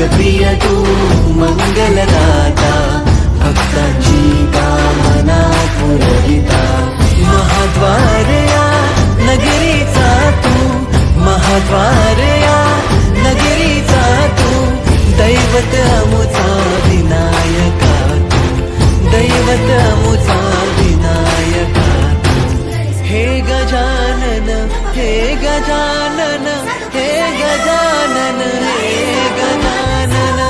लोकप्रिय तू मंगलदाता, भक्तांची कामना पुरविता। महाद्वार या नगरीचा तू, महाद्वार या नगरीचा तू, दैवत अमुचा विनायका तू, दैवत अमुचा विनायका तू। हे गजानन, हे गजानन, हे गजानन, हे गजानन,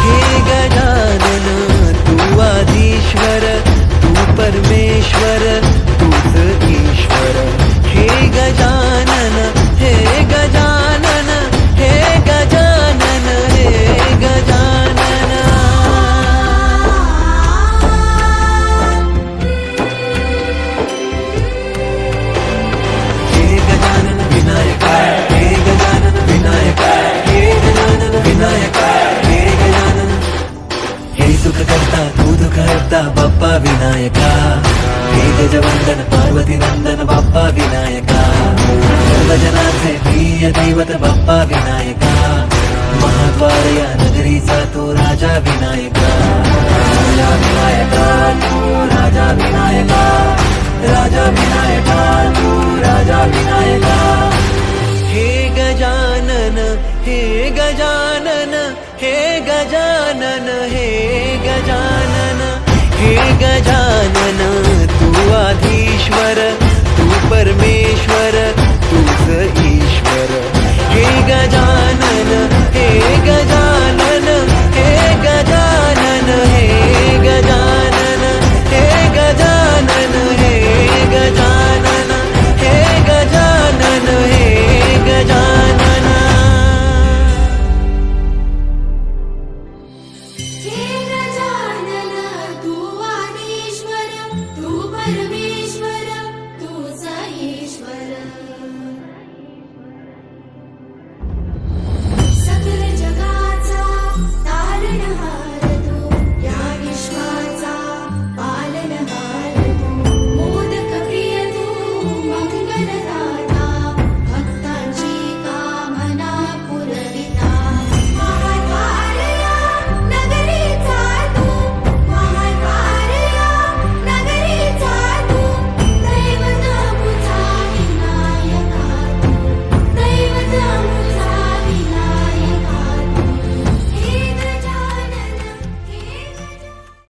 हे गजानन, तू आधीश्वर, तू परमेश्वर, तूच ईश्वर। हे गजानन, हे गजानन, हे गजानन, हे गजानन। हे गजानन विनायका, हे गजानन विनायका, हे गजानन विनायका, हे गजानन। हे सुख करता तू दुःख हरता बाप्पा विनायका, हे गजवंदन पार्वती नंदन बाप्पा विनायका, सर्वजनांचे प्रिय दैवत बाप्पा विनायका। महाद्वार या नगरीचा तू राजा विनायका, राजा विनायका तू राजा विनायका, राजा विनायका तू राजा विनायका। हे गजानन, हे गजानन, हे गजानन, हे गजानन, हे गजानन, तू आधीश्वर, तू परमेश्वर, तूच